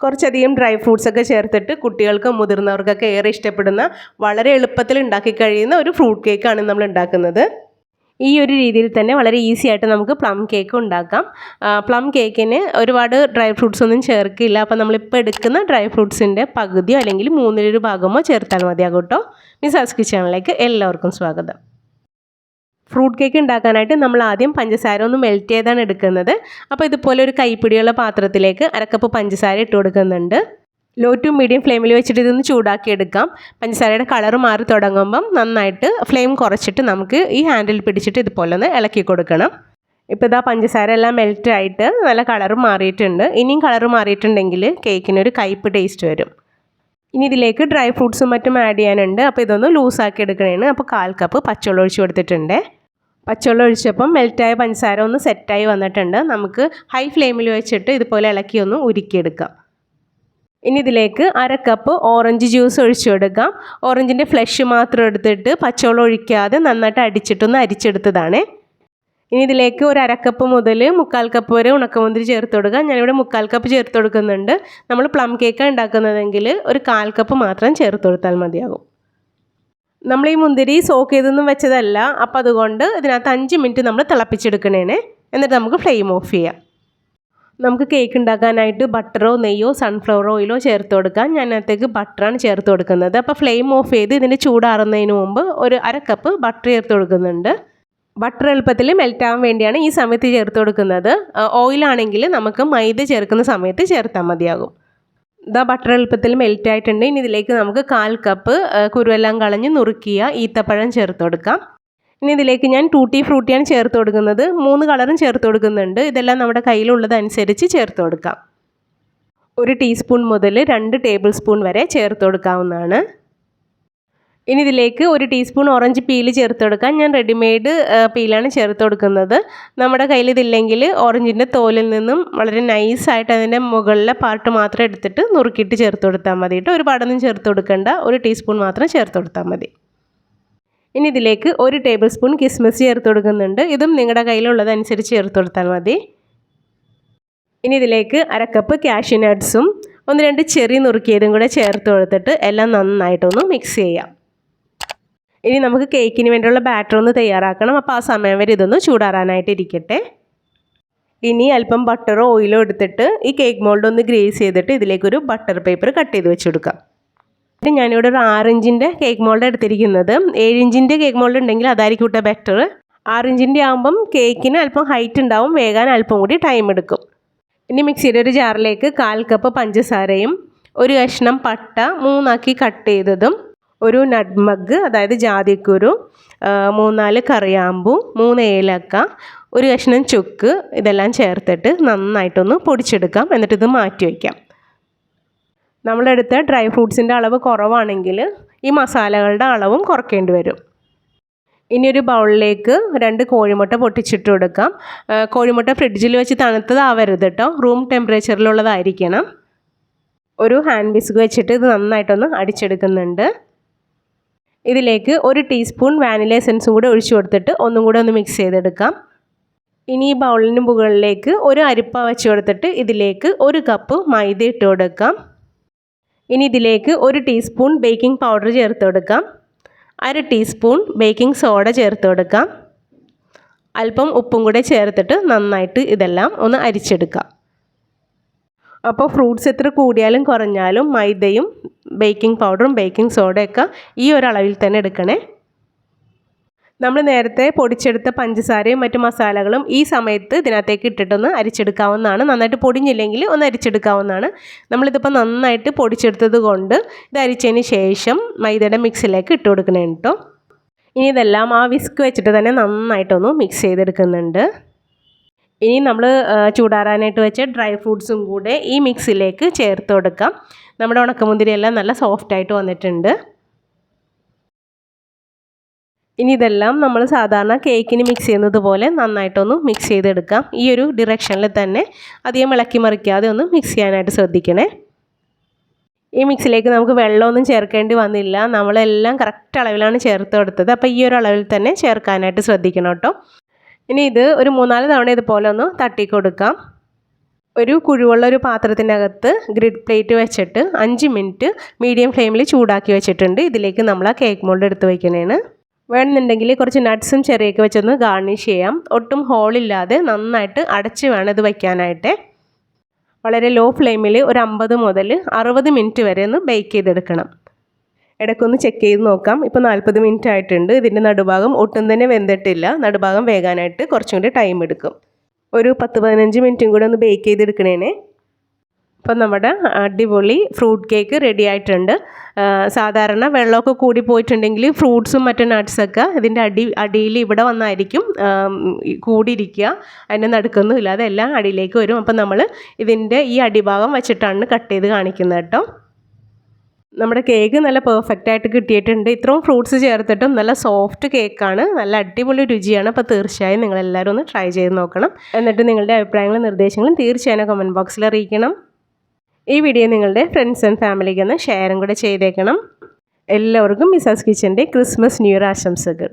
കുറച്ചധികം dry fruits ഒക്കെ ചേർത്തിട്ട് കുട്ടികൾക്കും മുതിർന്നവർക്കൊക്കെ ഏറെ ഇഷ്ടപ്പെടുന്ന വളരെ എളുപ്പത്തിൽ ഉണ്ടാക്കി കഴിയുന്ന ഒരു ഫ്രൂട്ട് കേക്കാണ് നമ്മൾ ഉണ്ടാക്കുന്നത്. ഈ ഒരു രീതിയിൽ തന്നെ വളരെ ഈസി ആയിട്ട് നമുക്ക് പ്ലം കേക്ക് ഉണ്ടാക്കാം. പ്ലം കേക്കിന് ഒരുപാട് ഡ്രൈ ഫ്രൂട്ട്സ് ഒന്നും ചേർക്കില്ല. അപ്പോൾ നമ്മളിപ്പോൾ എടുക്കുന്ന ഡ്രൈ ഫ്രൂട്ട്സിൻ്റെ പകുതിയോ അല്ലെങ്കിൽ മൂന്നിലൊരു ഭാഗമോ ചേർത്താൽ മതിയാകും കേട്ടോ. മിസാസ് കിച്ചണിലേക്ക് എല്ലാവർക്കും സ്വാഗതം. ഫ്രൂട്ട് കേക്ക് ഉണ്ടാക്കാനായിട്ട് നമ്മൾ ആദ്യം പഞ്ചസാര ഒന്ന് മെൽറ്റ് ചെയ്താണ് എടുക്കുന്നത്. അപ്പോൾ ഇതുപോലെ ഒരു കൈപ്പിടിയുള്ള പാത്രത്തിലേക്ക് അരക്കപ്പ് പഞ്ചസാര ഇട്ട് കൊടുക്കുന്നുണ്ട്. ലോ ടു മീഡിയം ഫ്ലെയിമിൽ വെച്ചിട്ട് ഇതൊന്ന് ചൂടാക്കി എടുക്കാം. പഞ്ചസാരയുടെ കളർ മാറി തുടങ്ങുമ്പം നന്നായിട്ട് ഫ്ലെയിം കുറച്ചിട്ട് നമുക്ക് ഈ ഹാൻഡിൽ പിടിച്ചിട്ട് ഇതുപോലെ ഒന്ന് ഇളക്കി കൊടുക്കണം. ഇപ്പോൾ ഇതാ പഞ്ചസാര എല്ലാം മെൽറ്റ് ആയിട്ട് നല്ല കളർ മാറിയിട്ടുണ്ട്. ഇനിയും കളർ മാറിയിട്ടുണ്ടെങ്കിൽ കേക്കിനൊരു കയ്പ്പ് ടേസ്റ്റ് വരും. ഇനി ഇതിലേക്ക് ഡ്രൈ ഫ്രൂട്ട്സും മറ്റും ആഡ് ചെയ്യാനുണ്ട്. അപ്പോൾ ഇതൊന്ന് ലൂസാക്കി എടുക്കണേണ്. അപ്പോൾ 1/4 കപ്പ് പച്ചവെള്ളം ഒഴിച്ച് കൊടുത്തിട്ടുണ്ട്. പച്ചവെള്ളം ഒഴിച്ചപ്പം മെൽറ്റായ പഞ്ചസാര ഒന്ന് സെറ്റായി വന്നിട്ടുണ്ട്. നമുക്ക് ഹൈ ഫ്ലെയിമിൽ വെച്ചിട്ട് ഇതുപോലെ ഇളക്കി ഒന്ന് ഉരുക്കിയെടുക്കാം. ഇനി ഇതിലേക്ക് 1/2 കപ്പ് ഓറഞ്ച് ജ്യൂസ് ഒഴിച്ചു കൊടുക്കാം. ഓറഞ്ചിൻ്റെ ഫ്ലഷ് മാത്രം എടുത്തിട്ട് പച്ചവെള്ളം ഒഴിക്കാതെ നന്നായിട്ട് അടിച്ചിട്ടൊന്ന് അരിച്ചെടുത്തതാണ്. ഇനി ഇതിലേക്ക് ഒരു 1/2 കപ്പ് മുതൽ 1/4 കപ്പ് വരെ ഉണക്കമുന്തിരി ചേർത്ത് കൊടുക്കാം. ഞാനിവിടെ 1/4 കപ്പ് ചേർത്ത് കൊടുക്കുന്നുണ്ട്. നമ്മൾ പ്ലം കേക്ക് ഉണ്ടാക്കുന്നതെങ്കിൽ ഒരു 1/4 കപ്പ് മാത്രം ചേർത്ത് കൊടുത്താൽ മതിയാകും. നമ്മൾ ഈ മുന്തിരി സോക്ക് ചെയ്തൊന്നും വെച്ചതല്ല. അപ്പോൾ അതുകൊണ്ട് ഇതിനകത്ത് 5 മിനിറ്റ് നമ്മൾ തിളപ്പിച്ചെടുക്കണേനെ. എന്നിട്ട് നമുക്ക് ഫ്ലെയിം ഓഫ് ചെയ്യാം. നമുക്ക് കേക്ക് ഉണ്ടാക്കാനായിട്ട് ബട്ടറോ നെയ്യോ സൺഫ്ലവർ ഓയിലോ ചേർത്ത് കൊടുക്കാം. ഞാൻ അതിനകത്തേക്ക് ബട്ടറാണ് ചേർത്ത് കൊടുക്കുന്നത്. അപ്പോൾ ഫ്ലെയിം ഓഫ് ചെയ്ത് ഇതിൻ്റെ ചൂടാറുന്നതിന് മുമ്പ് ഒരു 1/2 കപ്പ് ബട്ടർ ചേർത്ത് കൊടുക്കുന്നുണ്ട്. ബട്ടർ എളുപ്പത്തിൽ മെൽറ്റാവാൻ വേണ്ടിയാണ് ഈ സമയത്ത് ചേർത്ത് കൊടുക്കുന്നത്. ഓയിലാണെങ്കിൽ നമുക്ക് മൈദ ചേർക്കുന്ന സമയത്ത് ചേർത്താൽ മതിയാകും. ഇതാ ബട്ടർ എളുപ്പത്തിൽ മെൽറ്റ് ആയിട്ടുണ്ട്. ഇനി ഇതിലേക്ക് നമുക്ക് 1/4 കപ്പ് കുരുവെല്ലാം കളഞ്ഞ് നുറുക്കിയ ഈത്തപ്പഴം ചേർത്ത് കൊടുക്കാം. ഇനി ഇതിലേക്ക് ഞാൻ ടൂട്ടി ഫ്രൂട്ടിയാണ് ചേർത്ത് കൊടുക്കുന്നത്. 3 കളറും ചേർത്ത് കൊടുക്കുന്നുണ്ട്. ഇതെല്ലാം നമ്മുടെ കയ്യിലുള്ളതനുസരിച്ച് ചേർത്ത് കൊടുക്കാം. 1 ടീസ്പൂൺ മുതൽ 2 ടേബിൾ സ്പൂൺ വരെ ചേർത്ത് കൊടുക്കാവുന്നതാണ്. ഇനി ഇതിലേക്ക് 1 ടീസ്പൂൺ ഓറഞ്ച് പീല് ചേർത്ത് കൊടുക്കാം. ഞാൻ റെഡിമെയ്ഡ് പീലാണ് ചേർത്ത് കൊടുക്കുന്നത്. നമ്മുടെ കയ്യിൽ ഇതില്ലെങ്കിൽ ഓറഞ്ചിൻ്റെ തോലിൽ നിന്നും വളരെ നൈസായിട്ട് അതിൻ്റെ മുകളിലെ പാർട്ട് മാത്രം എടുത്തിട്ട് നുറുക്കിയിട്ട് ചേർത്ത് കൊടുത്താൽ മതി കേട്ടോ. ഒരുപാടൊന്നും ചേർത്ത് കൊടുക്കണ്ട. 1 ടീസ്പൂൺ മാത്രം ചേർത്ത് കൊടുത്താൽ മതി. ഇനി ഇതിലേക്ക് 1 ടേബിൾ സ്പൂൺ കിസ്മിസ് ചേർത്ത് കൊടുക്കുന്നുണ്ട്. ഇതും നിങ്ങളുടെ കയ്യിലുള്ളതനുസരിച്ച് ചേർത്ത് കൊടുത്താൽ മതി. ഇനി ഇതിലേക്ക് 1/2 കപ്പ് കാഷ്യൂ നട്ട്സും 1-2 ചെറി നുറുക്കിയതും കൂടെ ചേർത്ത് കൊടുത്തിട്ട് എല്ലാം നന്നായിട്ടൊന്ന് മിക്സ് ചെയ്യാം. ഇനി നമുക്ക് കേക്കിന് വേണ്ടിയുള്ള ബാറ്റർ ഒന്ന് തയ്യാറാക്കണം. അപ്പോൾ ആ സമയം വരെ ഇതൊന്ന് ചൂടാറാനായിട്ട് ഇരിക്കട്ടെ. ഇനി അല്പം ബട്ടറോ ഓയിലോ എടുത്തിട്ട് ഈ കേക്ക് മോൾഡ് ഒന്ന് ഗ്രേസ് ചെയ്തിട്ട് ഇതിലേക്കൊരു ബട്ടർ പേപ്പർ കട്ട് ചെയ്ത് വെച്ച് കൊടുക്കാം. ഞാനിവിടെ ഒരു 6 ഇഞ്ചിൻ്റെ കേക്ക് മോൾഡ് എടുത്തിരിക്കുന്നത്. 7 ഇഞ്ചിൻ്റെ കേക്ക് മോൾഡ് ഉണ്ടെങ്കിൽ അതായിരിക്കും കൂട്ടാ ബെറ്റർ. 6 ഇഞ്ചിൻ്റെ ആകുമ്പം കേക്കിന് അല്പം ഹൈറ്റ് ഉണ്ടാവും, വേകാൻ അല്പം കൂടി ടൈം എടുക്കും. ഇനി മിക്സിയുടെ ഒരു ജാറിലേക്ക് 1/4 കപ്പ് പഞ്ചസാരയും 1 കഷ്ണം പട്ട 3 കട്ട് ചെയ്തതും 1 നട്ട്മഗ് അതായത് ജാതിക്കുരു, 3-4 കറിയാമ്പൂ, 3 ഏലക്ക, 1 കഷ്ണം ചുക്ക് ഇതെല്ലാം ചേർത്തിട്ട് നന്നായിട്ടൊന്ന് പൊടിച്ചെടുക്കാം. എന്നിട്ടിത് മാറ്റി വയ്ക്കാം. നമ്മളെടുത്ത ഡ്രൈ ഫ്രൂട്ട്സിൻ്റെ അളവ് കുറവാണെങ്കിൽ ഈ മസാലകളുടെ അളവും കുറയ്ക്കേണ്ടി വരും. ഇനി ഒരു ബൗളിലേക്ക് 2 കോഴിമുട്ട പൊട്ടിച്ചിട്ട് കൊടുക്കാം. കോഴിമുട്ട ഫ്രിഡ്ജിൽ വെച്ച് തണുത്തതാവരുത് കേട്ടോ, റൂം ടെമ്പറേച്ചറിലുള്ളതായിരിക്കണം. ഒരു ഹാൻഡ് വിസ്ക് വെച്ചിട്ട് ഇത് നന്നായിട്ടൊന്ന് അടിച്ചെടുക്കുന്നുണ്ട്. ഇതിലേക്ക് 1 ടീസ്പൂൺ വാനില എസൻസും കൂടെ ഒഴിച്ചു കൊടുത്തിട്ട് ഒന്നും കൂടെ ഒന്ന് മിക്സ് ചെയ്തെടുക്കാം. ഇനി ഈ ബൗളിന് മുകളിലേക്ക് ഒരു അരിപ്പ വെച്ച് കൊടുത്തിട്ട് ഇതിലേക്ക് 1 കപ്പ് മൈദ ഇട്ട് കൊടുക്കാം. ഇനി ഇതിലേക്ക് 1 ടീസ്പൂൺ ബേക്കിംഗ് പൗഡർ ചേർത്ത് കൊടുക്കാം. 1/2 ടീസ്പൂൺ ബേക്കിംഗ് സോഡ ചേർത്ത് കൊടുക്കാം. അല്പം ഉപ്പും കൂടെ ചേർത്തിട്ട് നന്നായിട്ട് ഇതെല്ലാം ഒന്ന് അരിച്ചെടുക്കാം. അപ്പോൾ ഫ്രൂട്ട്സ് എത്ര കൂടിയാലും കുറഞ്ഞാലും മൈദയും ബേക്കിംഗ് പൗഡറും ബേക്കിംഗ് സോഡയൊക്കെ ഈ ഒരു അളവിൽ തന്നെ എടുക്കണേ. നമ്മൾ നേരത്തെ പൊടിച്ചെടുത്ത പഞ്ചസാരയും മറ്റു മസാലകളും ഈ സമയത്ത് ഇതിനകത്തേക്ക് ഇട്ടിട്ടൊന്ന് അരിച്ചെടുക്കാവുന്നതാണ്. നന്നായിട്ട് പൊടിഞ്ഞില്ലെങ്കിൽ ഒന്ന് അരിച്ചെടുക്കാവുന്നതാണ്. നമ്മളിതിപ്പോൾ നന്നായിട്ട് പൊടിച്ചെടുത്തത് കൊണ്ട് ഇത് അരിച്ചതിന് ശേഷം മൈദയുടെ മിക്സിലേക്ക് ഇട്ട് കൊടുക്കണം കേട്ടോ. ഇനി ഇതെല്ലാം ആ വിസ്ക് വെച്ചിട്ട് തന്നെ നന്നായിട്ടൊന്ന് മിക്സ് ചെയ്തെടുക്കുന്നുണ്ട്. ഇനി നമ്മൾ ചൂടാറാനായിട്ട് വെച്ച ഡ്രൈ ഫ്രൂട്ട്സും കൂടെ ഈ മിക്സിലേക്ക് ചേർത്ത് കൊടുക്കാം. നമ്മുടെ ഉണക്കമുന്തിരിയെല്ലാം നല്ല സോഫ്റ്റായിട്ട് വന്നിട്ടുണ്ട്. ഇനി ഇതെല്ലാം നമ്മൾ സാധാരണ കേക്കിന് മിക്സ് ചെയ്യുന്നത് പോലെ നന്നായിട്ടൊന്ന് മിക്സ് ചെയ്തെടുക്കാം. ഈ ഒരു ഡിറക്ഷനിൽ തന്നെ അധികം ഇളക്കി മറിക്കാതെ ഒന്ന് മിക്സ് ചെയ്യാനായിട്ട് ശ്രദ്ധിക്കണേ. ഈ മിക്സിലേക്ക് നമുക്ക് വെള്ളമൊന്നും ചേർക്കേണ്ടി വന്നില്ല. നമ്മളെല്ലാം കറക്റ്റ് അളവിലാണ് ചേർത്ത് കൊടുത്തത്. അപ്പോൾ ഈ ഒരു അളവിൽ തന്നെ ചേർക്കാനായിട്ട് ശ്രദ്ധിക്കണം കേട്ടോ. ഇനി ഇത് ഒരു 3-4 തവണ ഇതുപോലെ ഒന്ന് തട്ടി കൊടുക്കാം. ഒരു കുഴിവുള്ള ഒരു പാത്രത്തിനകത്ത് ഗ്രിഡ് പ്ലേറ്റ് വെച്ചിട്ട് 5 മിനിറ്റ് മീഡിയം ഫ്ലെയിമിൽ ചൂടാക്കി വെച്ചിട്ടുണ്ട്. ഇതിലേക്ക് നമ്മൾ ആ കേക്ക് മോൾഡ് എടുത്ത് വയ്ക്കണേണ്. വേണമെന്നുണ്ടെങ്കിൽ കുറച്ച് നട്ട്സും ചെറിയൊക്കെ വെച്ചൊന്ന് ഗാർണിഷ് ചെയ്യാം. ഒട്ടും ഹോളില്ലാതെ നന്നായിട്ട് അടച്ച് വേണം ഇത് വയ്ക്കാനായിട്ട്. വളരെ ലോ ഫ്ലെയിമിൽ ഒരു 50 മുതൽ 60 മിനിറ്റ് വരെ ഒന്ന് ബേക്ക് ചെയ്തെടുക്കണം. ഇടയ്ക്കൊന്ന് ചെക്ക് ചെയ്ത് നോക്കാം. ഇപ്പോൾ 40 മിനിറ്റ് ആയിട്ടുണ്ട്. ഇതിൻ്റെ നടുഭാഗം ഒട്ടും തന്നെ വെന്തിട്ടില്ല. നടുഭാഗം വേകാനായിട്ട് കുറച്ചും കൂടി ടൈം എടുക്കും. ഒരു 10-15 മിനിറ്റും കൂടെ ഒന്ന് ബേക്ക് ചെയ്തെടുക്കണേനെ. അപ്പം നമ്മുടെ അടിപൊളി ഫ്രൂട്ട് കേക്ക് റെഡി ആയിട്ടുണ്ട്. സാധാരണ വെള്ളമൊക്കെ കൂടി പോയിട്ടുണ്ടെങ്കിൽ ഫ്രൂട്ട്സും മറ്റു നട്ട്സൊക്കെ ഇതിൻ്റെ അടിയിൽ ഇവിടെ വന്നായിരിക്കും കൂടിയിരിക്കുക. അതിൻ്റെ നടുക്കൊന്നും ഇല്ലാതെ എല്ലാം അടിയിലേക്ക് വരും. അപ്പം നമ്മൾ ഇതിൻ്റെ ഈ അടിഭാഗം വെച്ചിട്ടാണ് കട്ട് ചെയ്ത് കാണിക്കുന്നത് കേട്ടോ. നമ്മുടെ കേക്ക് നല്ല പെർഫെക്റ്റ് ആയിട്ട് കിട്ടിയിട്ടുണ്ട്. ഇത്രയും ഫ്രൂട്ട്സ് ചേർത്തിട്ടും നല്ല സോഫ്റ്റ് കേക്കാണ്. നല്ല അടിപൊളി രുചിയാണ്. അപ്പോൾ തീർച്ചയായും നിങ്ങളെല്ലാവരും ഒന്ന് ട്രൈ ചെയ്ത് നോക്കണം. എന്നിട്ട് നിങ്ങളുടെ അഭിപ്രായങ്ങളും നിർദ്ദേശങ്ങളും തീർച്ചയായും കമൻറ്റ് ബോക്സിൽ അറിയിക്കണം. ഈ വീഡിയോ നിങ്ങളുടെ ഫ്രണ്ട്സ് ആൻഡ് ഫാമിലിക്ക് ഒന്ന് ഷെയറും കൂടെ ചെയ്തേക്കണം. എല്ലാവർക്കും മിസാസ് കിച്ചൻ്റെ ക്രിസ്മസ് ന്യൂ ഇയർ ആശംസകൾ.